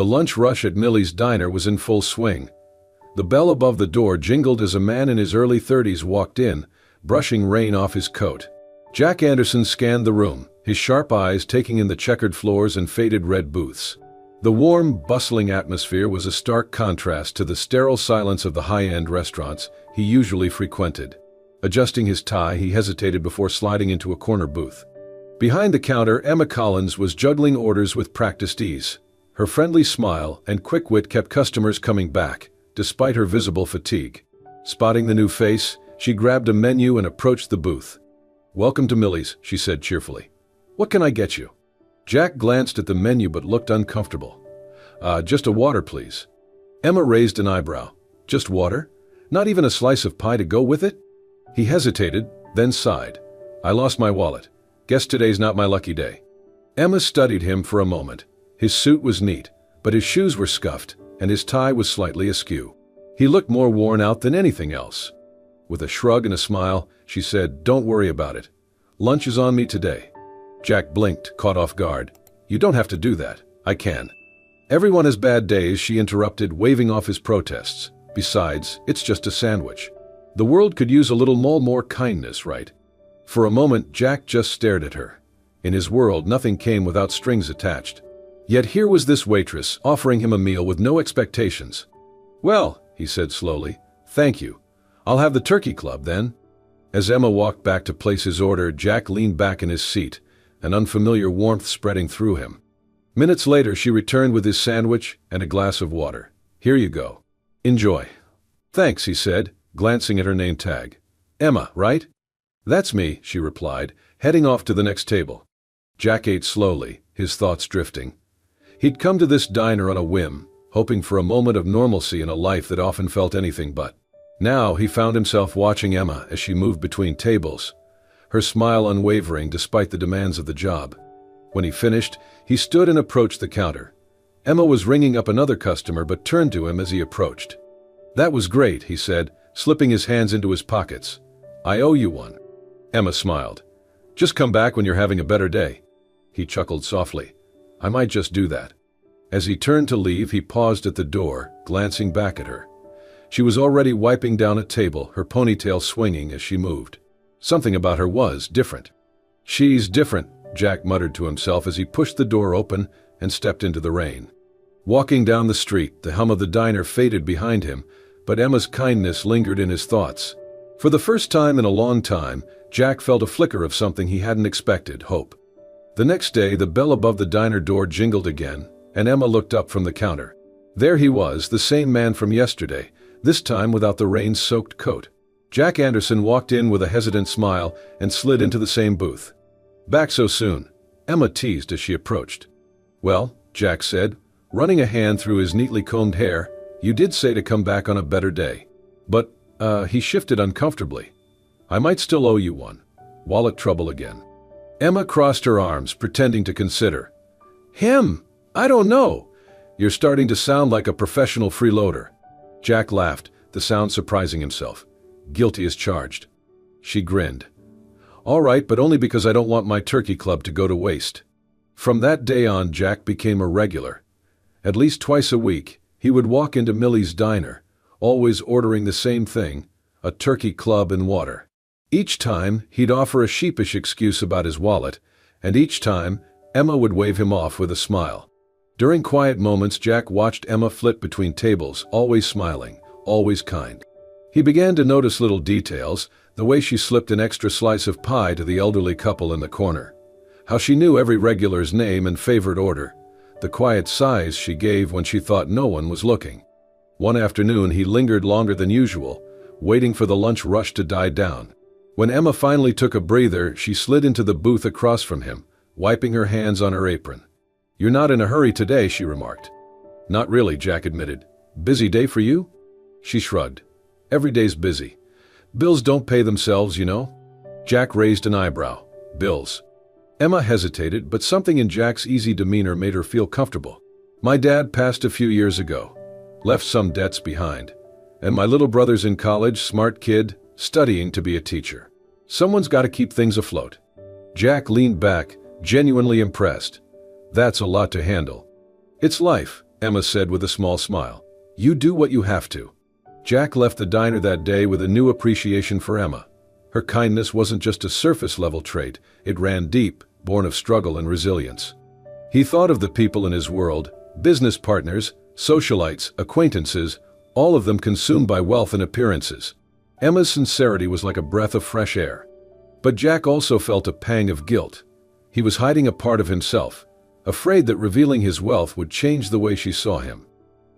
The lunch rush at Millie's diner was in full swing. The bell above the door jingled as a man in his early 30s walked in, brushing rain off his coat. Jack Anderson scanned the room, his sharp eyes taking in the checkered floors and faded red booths. The warm, bustling atmosphere was a stark contrast to the sterile silence of the high-end restaurants he usually frequented. Adjusting his tie, he hesitated before sliding into a corner booth. Behind the counter, Emma Collins was juggling orders with practiced ease. Her friendly smile and quick wit kept customers coming back, despite her visible fatigue. Spotting the new face, she grabbed a menu and approached the booth. "Welcome to Millie's," she said cheerfully. "What can I get you?" Jack glanced at the menu but looked uncomfortable. Just a water, please." Emma raised an eyebrow. "Just water? Not even a slice of pie to go with it?" He hesitated, then sighed. "I lost my wallet. Guess today's not my lucky day." Emma studied him for a moment. His suit was neat, but his shoes were scuffed, and his tie was slightly askew. He looked more worn out than anything else. With a shrug and a smile, she said, "Don't worry about it. Lunch is on me today." Jack blinked, caught off guard. "You don't have to do that. I can." "Everyone has bad days," she interrupted, waving off his protests. "Besides, it's just a sandwich. The world could use a little more kindness, right?" For a moment, Jack just stared at her. In his world, nothing came without strings attached. Yet here was this waitress, offering him a meal with no expectations. "Well," he said slowly, "thank you. I'll have the turkey club, then." As Emma walked back to place his order, Jack leaned back in his seat, an unfamiliar warmth spreading through him. Minutes later, she returned with his sandwich and a glass of water. "Here you go. Enjoy." "Thanks," he said, glancing at her name tag. "Emma, right?" "That's me," she replied, heading off to the next table. Jack ate slowly, his thoughts drifting. He'd come to this diner on a whim, hoping for a moment of normalcy in a life that often felt anything but. Now he found himself watching Emma as she moved between tables, her smile unwavering despite the demands of the job. When he finished, he stood and approached the counter. Emma was ringing up another customer but turned to him as he approached. "That was great," he said, slipping his hands into his pockets. "I owe you one." Emma smiled. "Just come back when you're having a better day." He chuckled softly. "I might just do that." As he turned to leave, he paused at the door, glancing back at her. She was already wiping down a table, her ponytail swinging as she moved. Something about her was different. "She's different," Jack muttered to himself as he pushed the door open and stepped into the rain. Walking down the street, the hum of the diner faded behind him, but Emma's kindness lingered in his thoughts. For the first time in a long time, Jack felt a flicker of something he hadn't expected, hope. The next day, the bell above the diner door jingled again, and Emma looked up from the counter. There he was, the same man from yesterday, this time without the rain-soaked coat. Jack Anderson walked in with a hesitant smile and slid into the same booth. "Back so soon?" Emma teased as she approached. "Well," Jack said, running a hand through his neatly combed hair, "you did say to come back on a better day." "But, he shifted uncomfortably. "I might still owe you one. Wallet trouble again." Emma crossed her arms, pretending to consider. "Him? I don't know. You're starting to sound like a professional freeloader." Jack laughed, the sound surprising himself. "Guilty as charged." She grinned. "All right, but only because I don't want my turkey club to go to waste." From that day on, Jack became a regular. At least twice a week, he would walk into Millie's diner, always ordering the same thing, a turkey club and water. Each time, he'd offer a sheepish excuse about his wallet, and each time, Emma would wave him off with a smile. During quiet moments, Jack watched Emma flit between tables, always smiling, always kind. He began to notice little details, the way she slipped an extra slice of pie to the elderly couple in the corner, how she knew every regular's name and favorite order, the quiet sighs she gave when she thought no one was looking. One afternoon, he lingered longer than usual, waiting for the lunch rush to die down. When Emma finally took a breather, she slid into the booth across from him, wiping her hands on her apron. "You're not in a hurry today," she remarked. "Not really," Jack admitted. "Busy day for you?" She shrugged. "Every day's busy. Bills don't pay themselves, you know." Jack raised an eyebrow. "Bills." Emma hesitated, but something in Jack's easy demeanor made her feel comfortable. "My dad passed a few years ago. Left some debts behind. And my little brother's in college, smart kid, studying to be a teacher. Someone's got to keep things afloat." Jack leaned back, genuinely impressed. "That's a lot to handle." "It's life," Emma said with a small smile. You do what you have to. Jack left the diner that day with a new appreciation for Emma. Her kindness wasn't just a surface-level trait, it ran deep, born of struggle and resilience. He thought of the people in his world, business partners, socialites, acquaintances, all of them consumed by wealth and appearances. Emma's sincerity was like a breath of fresh air. But Jack also felt a pang of guilt. He was hiding a part of himself, afraid that revealing his wealth would change the way she saw him.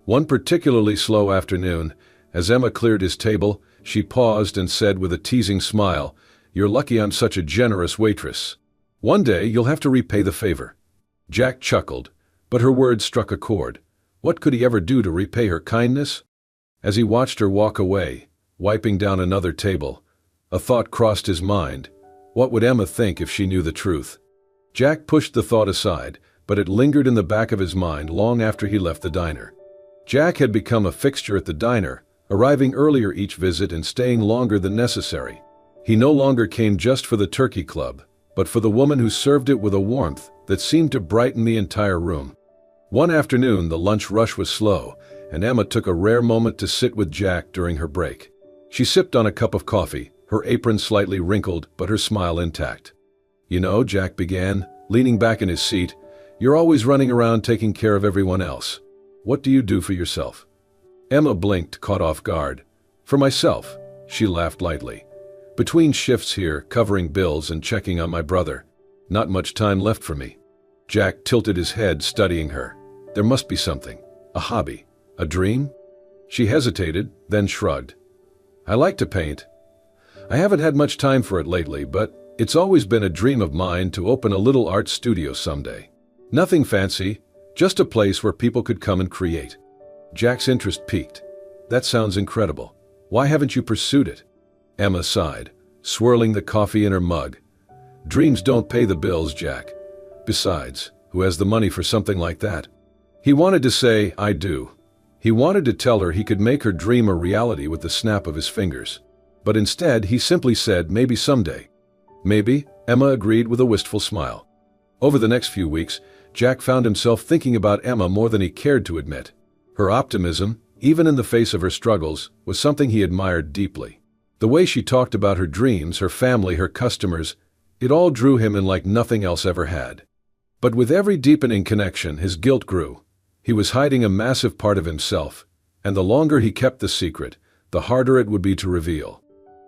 One particularly slow afternoon, as Emma cleared his table, she paused and said with a teasing smile, "You're lucky I'm such a generous waitress. One day you'll have to repay the favor." Jack chuckled, but her words struck a chord. What could he ever do to repay her kindness? As he watched her walk away, wiping down another table, a thought crossed his mind. What would Emma think if she knew the truth? Jack pushed the thought aside, but it lingered in the back of his mind long after he left the diner. Jack had become a fixture at the diner, arriving earlier each visit and staying longer than necessary. He no longer came just for the turkey club, but for the woman who served it with a warmth that seemed to brighten the entire room. One afternoon, the lunch rush was slow, and Emma took a rare moment to sit with Jack during her break. She sipped on a cup of coffee, her apron slightly wrinkled but her smile intact. "You know," Jack began, leaning back in his seat, "you're always running around taking care of everyone else. What do you do for yourself?" Emma blinked, caught off guard. "For myself," she laughed lightly. "Between shifts here, covering bills and checking on my brother. Not much time left for me." Jack tilted his head, studying her. There must be something. A hobby. A dream? She hesitated, then shrugged. "I like to paint. I haven't had much time for it lately, but it's always been a dream of mine to open a little art studio someday. Nothing fancy, just a place where people could come and create." Jack's interest piqued. "That sounds incredible. Why haven't you pursued it?" Emma sighed, swirling the coffee in her mug. "Dreams don't pay the bills, Jack. Besides, who has the money for something like that?" He wanted to say, "I do." He wanted to tell her he could make her dream a reality with the snap of his fingers. But instead, he simply said, "Maybe someday." "Maybe," Emma agreed with a wistful smile. Over the next few weeks, Jack found himself thinking about Emma more than he cared to admit. Her optimism, even in the face of her struggles, was something he admired deeply. The way she talked about her dreams, her family, her customers, it all drew him in like nothing else ever had. But with every deepening connection, his guilt grew. He was hiding a massive part of himself, and the longer he kept the secret, the harder it would be to reveal.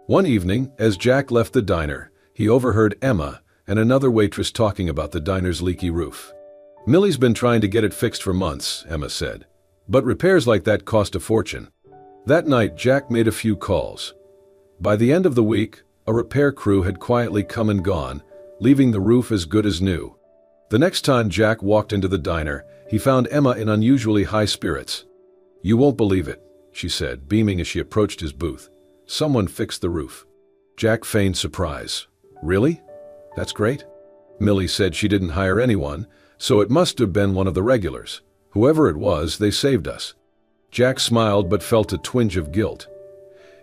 One evening, as Jack left the diner, he overheard Emma and another waitress talking about the diner's leaky roof. "Millie's been trying to get it fixed for months," Emma said. "But repairs like that cost a fortune." That night, Jack made a few calls. By the end of the week, a repair crew had quietly come and gone, leaving the roof as good as new. The next time Jack walked into the diner, he found Emma in unusually high spirits. "You won't believe it," she said, beaming as she approached his booth. "Someone fixed the roof." Jack feigned surprise. "Really? That's great." Millie said she didn't hire anyone, so it must have been one of the regulars. Whoever it was, they saved us. Jack smiled but felt a twinge of guilt.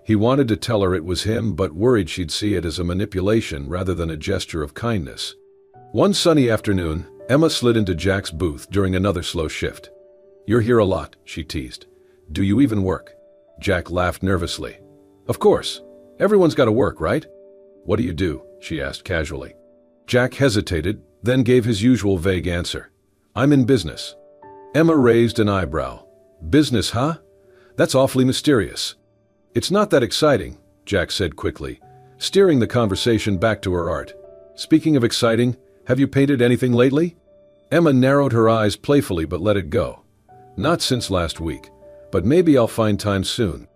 He wanted to tell her it was him, but worried she'd see it as a manipulation rather than a gesture of kindness. One sunny afternoon, Emma slid into Jack's booth during another slow shift. "You're here a lot," she teased. "Do you even work?" Jack laughed nervously. "Of course. Everyone's got to work, right?" "What do you do?" she asked casually. Jack hesitated, then gave his usual vague answer. "I'm in business." Emma raised an eyebrow. "Business, huh? That's awfully mysterious." "It's not that exciting," Jack said quickly, steering the conversation back to her art. "Speaking of exciting, have you painted anything lately?" Emma narrowed her eyes playfully but let it go. "Not since last week, but maybe I'll find time soon."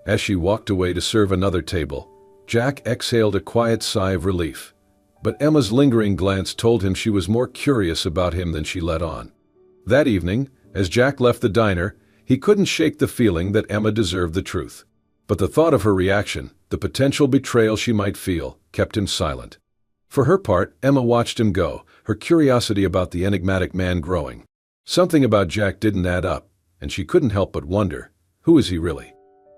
As she walked away to serve another table, Jack exhaled a quiet sigh of relief. But Emma's lingering glance told him she was more curious about him than she let on. That evening, as Jack left the diner, he couldn't shake the feeling that Emma deserved the truth. But the thought of her reaction, the potential betrayal she might feel, kept him silent. For her part, Emma watched him go, her curiosity about the enigmatic man growing. Something about Jack didn't add up, and she couldn't help but wonder, who is he really?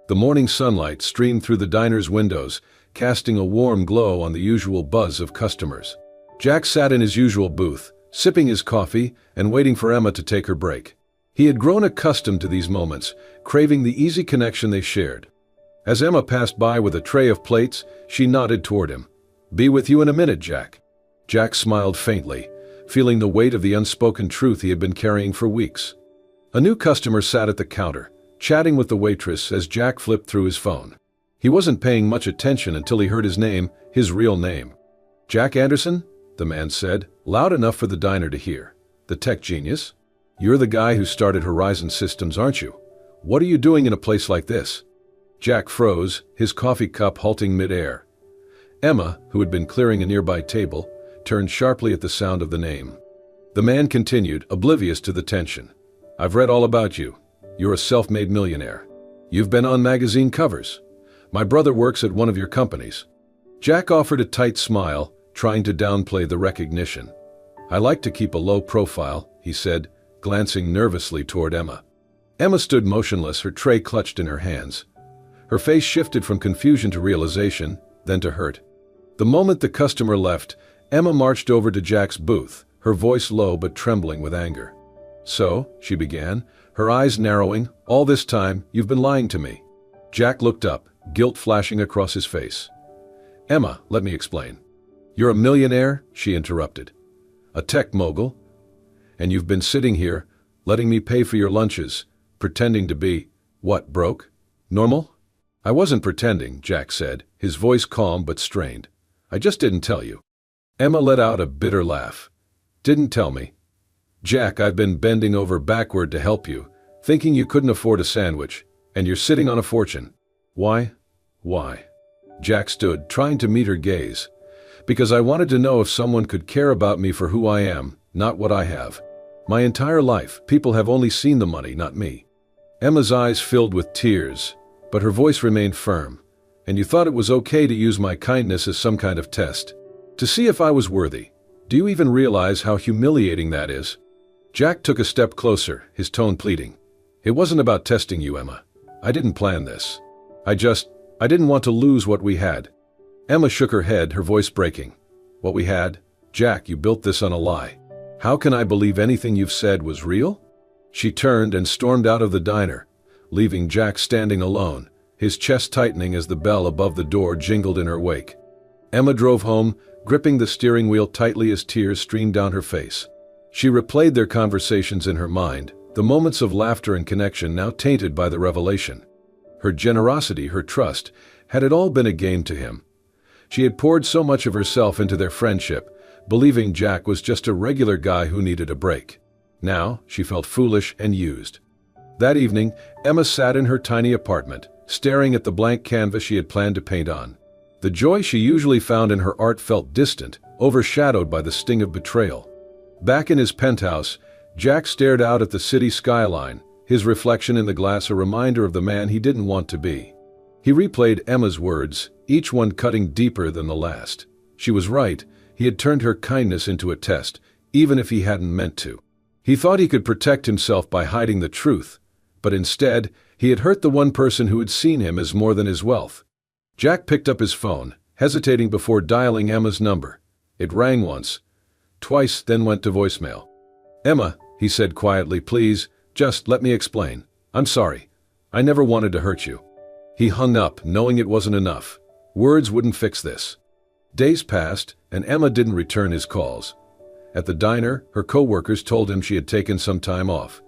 The morning sunlight streamed through the diner's windows, casting a warm glow on the usual buzz of customers. Jack sat in his usual booth, sipping his coffee and waiting for Emma to take her break. He had grown accustomed to these moments, craving the easy connection they shared. As Emma passed by with a tray of plates, she nodded toward him. "Be with you in a minute, Jack." Jack smiled faintly, feeling the weight of the unspoken truth he had been carrying for weeks. A new customer sat at the counter, chatting with the waitress as Jack flipped through his phone. He wasn't paying much attention until he heard his name, his real name. "Jack Anderson?" the man said, loud enough for the diner to hear. "The tech genius? You're the guy who started Horizon Systems, aren't you? What are you doing in a place like this?" Jack froze, his coffee cup halting mid-air. Emma, who had been clearing a nearby table, turned sharply at the sound of the name. The man continued, oblivious to the tension. "I've read all about you. You're a self-made millionaire. You've been on magazine covers. My brother works at one of your companies." Jack offered a tight smile, trying to downplay the recognition. "I like to keep a low profile," he said, glancing nervously toward Emma. Emma stood motionless, her tray clutched in her hands. Her face shifted from confusion to realization, then to hurt. The moment the customer left, Emma marched over to Jack's booth, her voice low but trembling with anger. "So," she began, her eyes narrowing, "all this time, you've been lying to me." Jack looked up, guilt flashing across his face. "Emma, let me explain." "You're a millionaire," she interrupted. "A tech mogul. And you've been sitting here, letting me pay for your lunches, pretending to be, what, broke? Normal?" "I wasn't pretending," Jack said, his voice calm but strained. "I just didn't tell you." Emma let out a bitter laugh. "Didn't tell me? Jack, I've been bending over backward to help you, thinking you couldn't afford a sandwich, and you're sitting on a fortune. Why? Why?" Jack stood, trying to meet her gaze. "Because I wanted to know if someone could care about me for who I am, not what I have. My entire life, people have only seen the money, not me." Emma's eyes filled with tears, but her voice remained firm. "And you thought it was okay to use my kindness as some kind of test? To see if I was worthy? Do you even realize how humiliating that is?" Jack took a step closer, his tone pleading. "It wasn't about testing you, Emma. I didn't plan this. I didn't want to lose what we had." Emma shook her head, her voice breaking. "What we had? Jack, you built this on a lie. How can I believe anything you've said was real?" She turned and stormed out of the diner, leaving Jack standing alone, his chest tightening as the bell above the door jingled in her wake. Emma drove home, gripping the steering wheel tightly as tears streamed down her face. She replayed their conversations in her mind, the moments of laughter and connection now tainted by the revelation. Her generosity, her trust, had it all been a game to him? She had poured so much of herself into their friendship, believing Jack was just a regular guy who needed a break. Now, she felt foolish and used. That evening, Emma sat in her tiny apartment, staring at the blank canvas she had planned to paint on. The joy she usually found in her art felt distant, overshadowed by the sting of betrayal. Back in his penthouse, Jack stared out at the city skyline, his reflection in the glass a reminder of the man he didn't want to be. He replayed Emma's words, each one cutting deeper than the last. She was right, he had turned her kindness into a test, even if he hadn't meant to. He thought he could protect himself by hiding the truth, but instead, he had hurt the one person who had seen him as more than his wealth. Jack picked up his phone, hesitating before dialing Emma's number. It rang once, twice, then went to voicemail. "Emma," he said quietly, "please, just let me explain. I'm sorry. I never wanted to hurt you." He hung up, knowing it wasn't enough. Words wouldn't fix this. Days passed, and Emma didn't return his calls. At the diner, her co-workers told him she had taken some time off.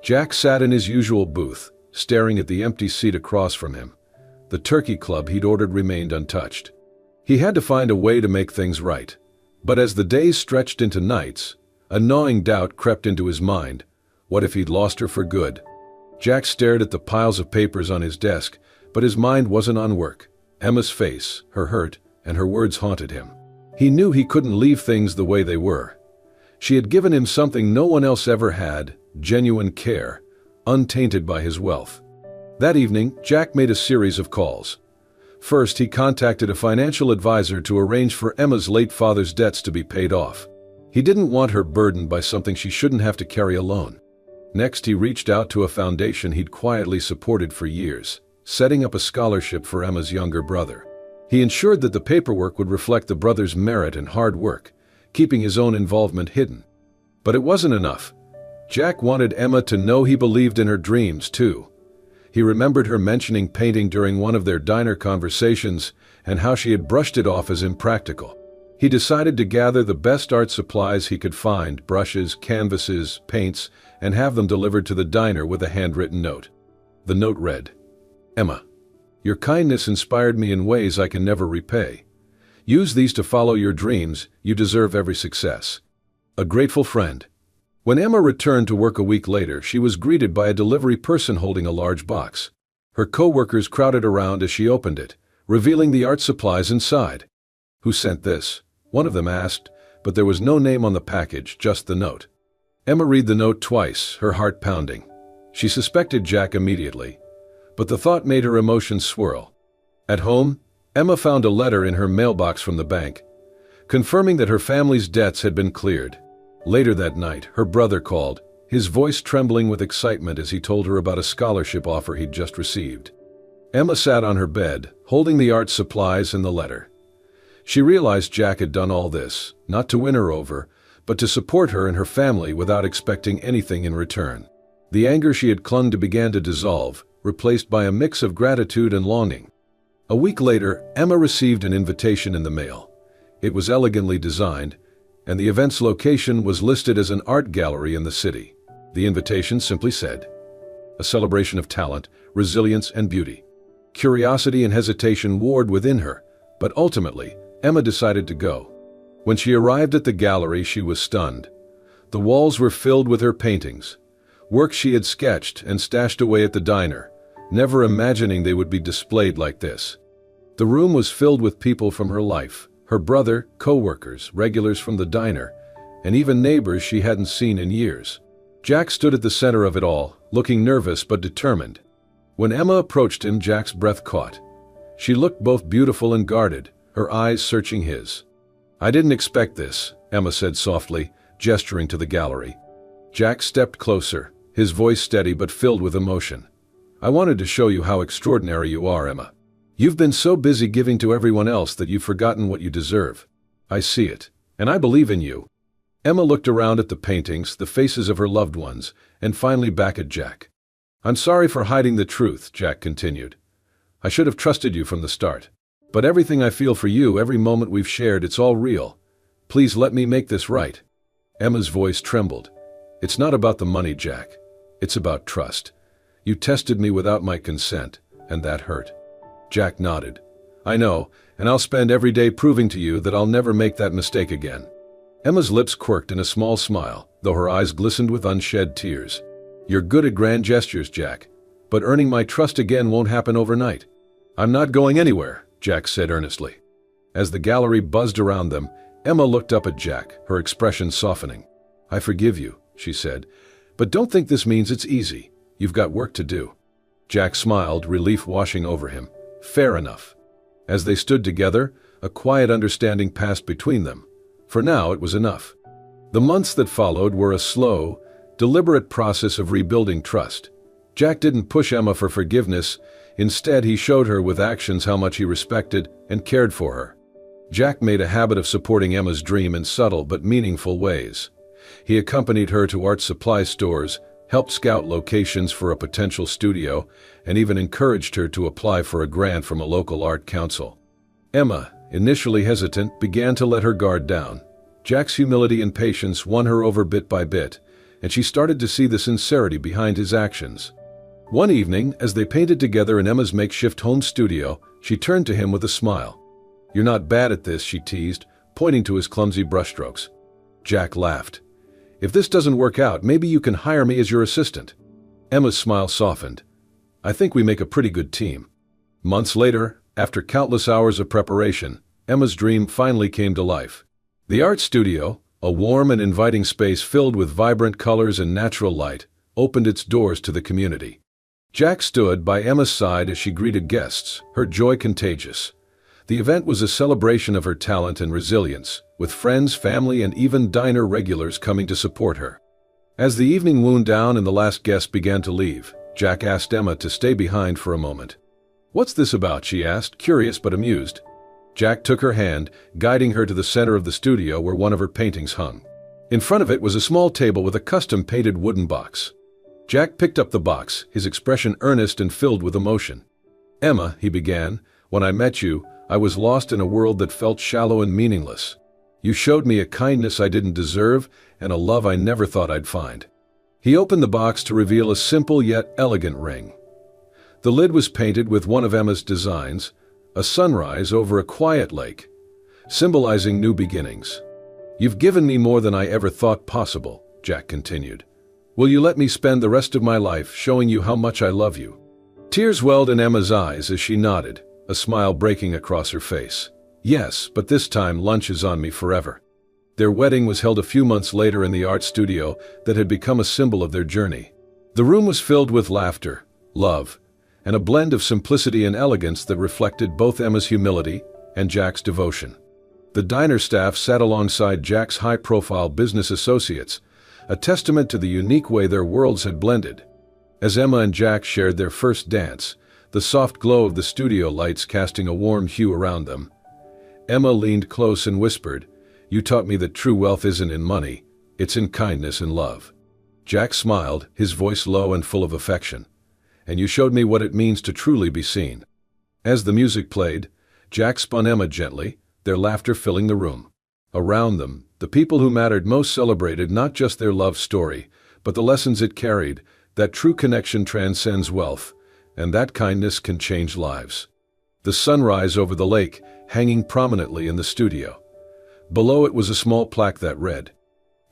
Jack sat in his usual booth, staring at the empty seat across from him. The turkey club he'd ordered remained untouched. He had to find a way to make things right. But as the days stretched into nights, a gnawing doubt crept into his mind. What if he'd lost her for good? Jack stared at the piles of papers on his desk, but his mind wasn't on work. Emma's face, her hurt, and her words haunted him. He knew he couldn't leave things the way they were. She had given him something no one else ever had, genuine care, untainted by his wealth. That evening, Jack made a series of calls. First, he contacted a financial advisor to arrange for Emma's late father's debts to be paid off. He didn't want her burdened by something she shouldn't have to carry alone. Next, he reached out to a foundation he'd quietly supported for years, setting up a scholarship for Emma's younger brother. He ensured that the paperwork would reflect the brother's merit and hard work, keeping his own involvement hidden. But it wasn't enough. Jack wanted Emma to know he believed in her dreams, too. He remembered her mentioning painting during one of their diner conversations and how she had brushed it off as impractical. He decided to gather the best art supplies he could find, brushes, canvases, paints, and have them delivered to the diner with a handwritten note. The note read, "Emma, your kindness inspired me in ways I can never repay. Use these to follow your dreams. You deserve every success. A grateful friend." When Emma returned to work a week later, she was greeted by a delivery person holding a large box. Her co-workers crowded around as she opened it, revealing the art supplies inside. "Who sent this?" one of them asked, but there was no name on the package, just the note. Emma read the note twice, her heart pounding. She suspected Jack immediately, but the thought made her emotions swirl. At home, Emma found a letter in her mailbox from the bank, confirming that her family's debts had been cleared. Later that night, her brother called, his voice trembling with excitement as he told her about a scholarship offer he'd just received. Emma sat on her bed, holding the art supplies and the letter. She realized Jack had done all this, not to win her over, but to support her and her family without expecting anything in return. The anger she had clung to began to dissolve, replaced by a mix of gratitude and longing. A week later, Emma received an invitation in the mail. It was elegantly designed, and the event's location was listed as an art gallery in the city. The invitation simply said, "A celebration of talent, resilience, and beauty." Curiosity and hesitation warred within her, but ultimately, Emma decided to go. When she arrived at the gallery, she was stunned. The walls were filled with her paintings, work she had sketched and stashed away at the diner, never imagining they would be displayed like this. The room was filled with people from her life, her brother, co-workers, regulars from the diner, and even neighbors she hadn't seen in years. Jack stood at the center of it all, looking nervous but determined. When Emma approached him, Jack's breath caught. She looked both beautiful and guarded, her eyes searching his. "I didn't expect this," Emma said softly, gesturing to the gallery. Jack stepped closer, his voice steady but filled with emotion. "I wanted to show you how extraordinary you are, Emma. You've been so busy giving to everyone else that you've forgotten what you deserve. I see it, and I believe in you." Emma looked around at the paintings, the faces of her loved ones, and finally back at Jack. "I'm sorry for hiding the truth," Jack continued. "I should have trusted you from the start. But everything I feel for you, every moment we've shared, it's all real. Please let me make this right." Emma's voice trembled. "It's not about the money, Jack. It's about trust. You tested me without my consent, and that hurt." Jack nodded. "I know, and I'll spend every day proving to you that I'll never make that mistake again." Emma's lips quirked in a small smile, though her eyes glistened with unshed tears. "You're good at grand gestures, Jack, but earning my trust again won't happen overnight." "I'm not going anywhere," Jack said earnestly. As the gallery buzzed around them, Emma looked up at Jack, her expression softening. "I forgive you," she said, "but don't think this means it's easy. You've got work to do." Jack smiled, relief washing over him. Fair enough. As they stood together, a quiet understanding passed between them. For now, it was enough. The months that followed were a slow, deliberate process of rebuilding trust. Jack didn't push Emma for forgiveness. Instead, he showed her with actions how much he respected and cared for her. Jack made a habit of supporting Emma's dream in subtle but meaningful ways. He accompanied her to art supply stores, helped scout locations for a potential studio, and even encouraged her to apply for a grant from a local art council. Emma, initially hesitant, began to let her guard down. Jack's humility and patience won her over bit by bit, and she started to see the sincerity behind his actions. One evening, as they painted together in Emma's makeshift home studio, she turned to him with a smile. "You're not bad at this," she teased, pointing to his clumsy brushstrokes. Jack laughed. "If this doesn't work out, maybe you can hire me as your assistant." Emma's smile softened. "I think we make a pretty good team." Months later, after countless hours of preparation, Emma's dream finally came to life. The art studio, a warm and inviting space filled with vibrant colors and natural light, opened its doors to the community. Jack stood by Emma's side as she greeted guests, her joy contagious. The event was a celebration of her talent and resilience, with friends, family, and even diner regulars coming to support her. As the evening wound down and the last guest began to leave, Jack asked Emma to stay behind for a moment. "What's this about?" she asked, curious but amused. Jack took her hand, guiding her to the center of the studio where one of her paintings hung. In front of it was a small table with a custom-painted wooden box. Jack picked up the box, his expression earnest and filled with emotion. "Emma," he began, "when I met you, I was lost in a world that felt shallow and meaningless. You showed me a kindness I didn't deserve and a love I never thought I'd find." He opened the box to reveal a simple yet elegant ring. The lid was painted with one of Emma's designs, a sunrise over a quiet lake, symbolizing new beginnings. "You've given me more than I ever thought possible," Jack continued. "Will you let me spend the rest of my life showing you how much I love you?" Tears welled in Emma's eyes as she nodded, a smile breaking across her face. "Yes, but this time lunch is on me forever." Their wedding was held a few months later in the art studio that had become a symbol of their journey. The room was filled with laughter, love, and a blend of simplicity and elegance that reflected both Emma's humility and Jack's devotion. The diner staff sat alongside Jack's high-profile business associates, a testament to the unique way their worlds had blended. As Emma and Jack shared their first dance, the soft glow of the studio lights casting a warm hue around them, Emma leaned close and whispered, "You taught me that true wealth isn't in money, it's in kindness and love." Jack smiled, his voice low and full of affection. "And you showed me what it means to truly be seen." As the music played, Jack spun Emma gently, their laughter filling the room. Around them, the people who mattered most celebrated not just their love story, but the lessons it carried, that true connection transcends wealth, and that kindness can change lives. The sunrise over the lake, hanging prominently in the studio. Below it was a small plaque that read,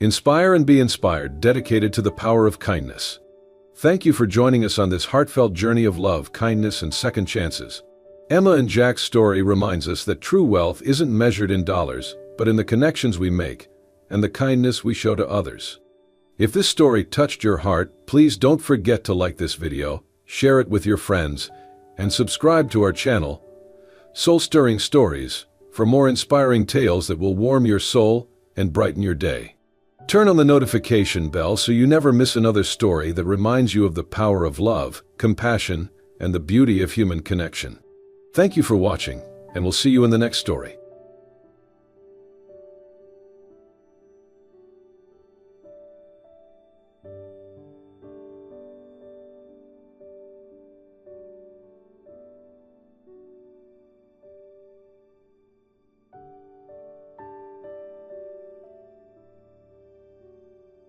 "Inspire and be inspired, dedicated to the power of kindness." Thank you for joining us on this heartfelt journey of love, kindness, and second chances. Emma and Jack's story reminds us that true wealth isn't measured in dollars, but in the connections we make and the kindness we show to others. If this story touched your heart, please don't forget to like this video, share it with your friends, and subscribe to our channel, Soul-Stirring Stories, for more inspiring tales that will warm your soul and brighten your day. Turn on the notification bell so you never miss another story that reminds you of the power of love, compassion, and the beauty of human connection. Thank you for watching, and we'll see you in the next story.